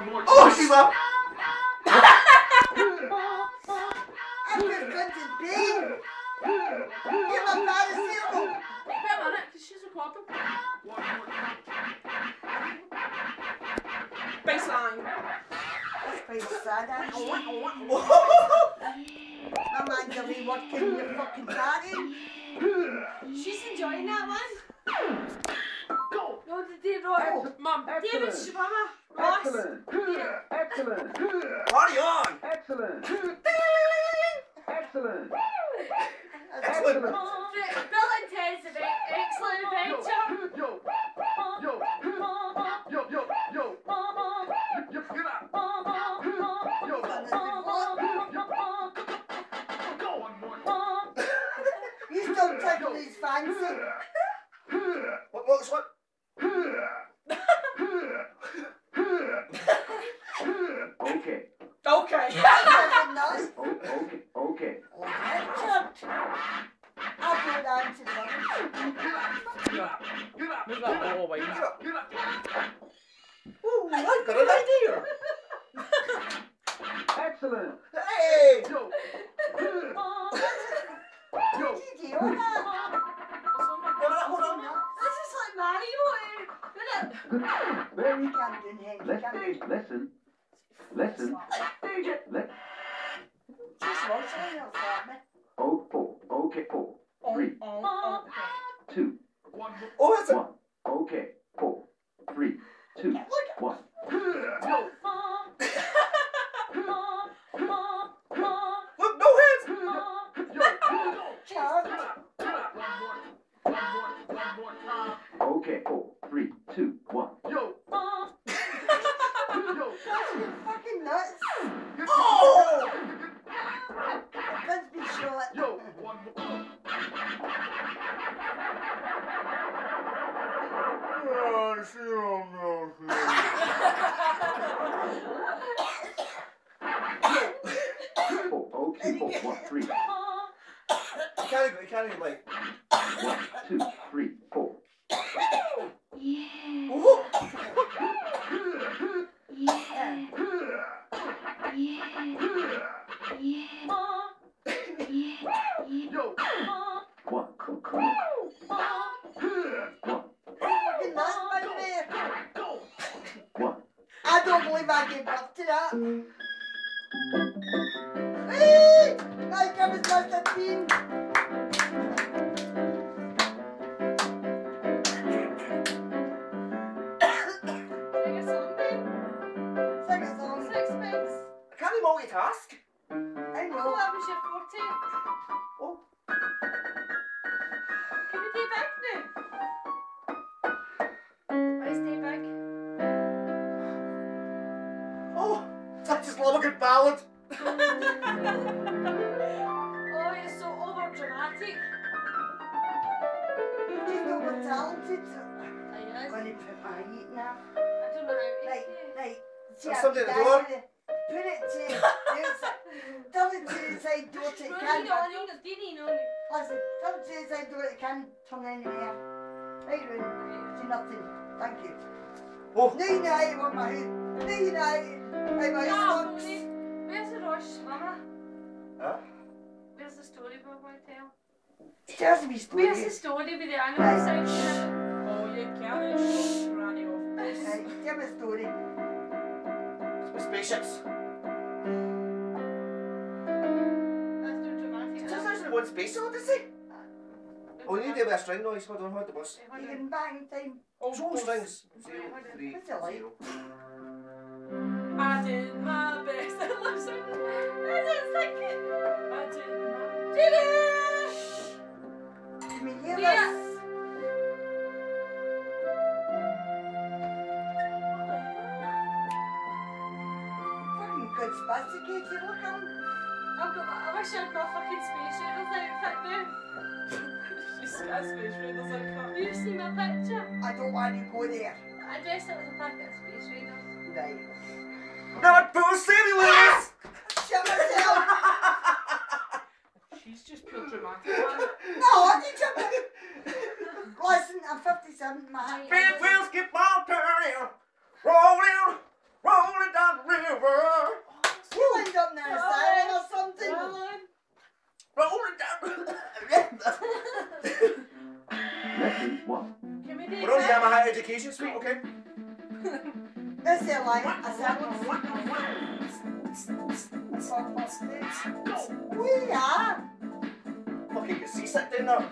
One more. Oh, she's up. I'm good to be. You're my father's syllable. Wait a minute, because she's recording. One more. Baseline. That's quite sad, actually. My man's away working in your fucking garden. She's enjoying that one. Go. No, the Roy. Mum, David, Shabama, Ross. Excellent. Party on. Excellent. Excellent. Excellent. Bill and Ted's excellent adventure. Yo. Get up. Yo. Go. One more. You still taking these fancy? What's what? Okay. Okay. Fucking nuts. Okay. Richard. I'll go down to the Get up. Move that bottle away. Get up. Oh, I've got an idea. Excellent. Hey. Yo. Did you hear that? Hold on. This is like Mario, isn't it? Very. You can't do anything. You can't do Listen. just watching it, it'll stop me. Okay. 3, 2, One more. Oh, that's it. 1. Okay. 4, 3, 2, 1. Yo. Look, no hands. Yo. Charge. Get up. One more time. Okay. 4, 3, 2, 1. Yo. You're fucking nuts. Oh. Let's be short. Yo. One more. Okay. 4, 1, 3. You can't even like. 1, 2, 3, 4. Oh. Yo. 1. Fucking nuts, by the way. Go. 1. I don't believe I gave birth to that. Hey! My goodness, must have been. Sing a song then. Sing a song. Sixpence. Can you multitask? I Oh, know. that was your forte. Oh. Can we do big now? Let's do big. Oh, I just love a good ballad. Oh, it's so over dramatic. You're just over talented. I I'm going to put my heat now. don't know how to Right. See, There's I'm something at the down door. with it. Put it to the outside. Turn it to the side door to the can. Listen, turn it to the side door to the can. Turn anywhere. Right round. Do nothing. Thank you. Oh. Now you know how you want my hood. Now you know how my hood works. Where's the rush, Mama? Huh? Where's the story we're going to tell? Tells me story. Where's the story with the animal section? Oh, you can't. Granny off. Right, tell me a story. With spaceships. That's not dramatic. Just actually one space on, did they? Oh, you need to do a string noise. Hold on, the bus. You can back in time. Oh, so strings. 0, 3, What's it like? 0. I did my best. I love singing. I just like it. I did my did it. Can we hear Yes. this? Fucking good sophisticated. Look at him. I wish I had my fucking Space Raiders outfit now. She's got a Space Raiders outfit. You see my picture? I don't want to go there. I dressed up as a packet of Space Raiders. Right. Not Pussy Willis! Shut myself. She's just pure dramatic. No, I need you. Listen, I'm 57, man. Big wheels keep on turning, rolling, rolling down I'm a higher education suite, okay? This is a lie. I said, we are. Fucking get seasick down there.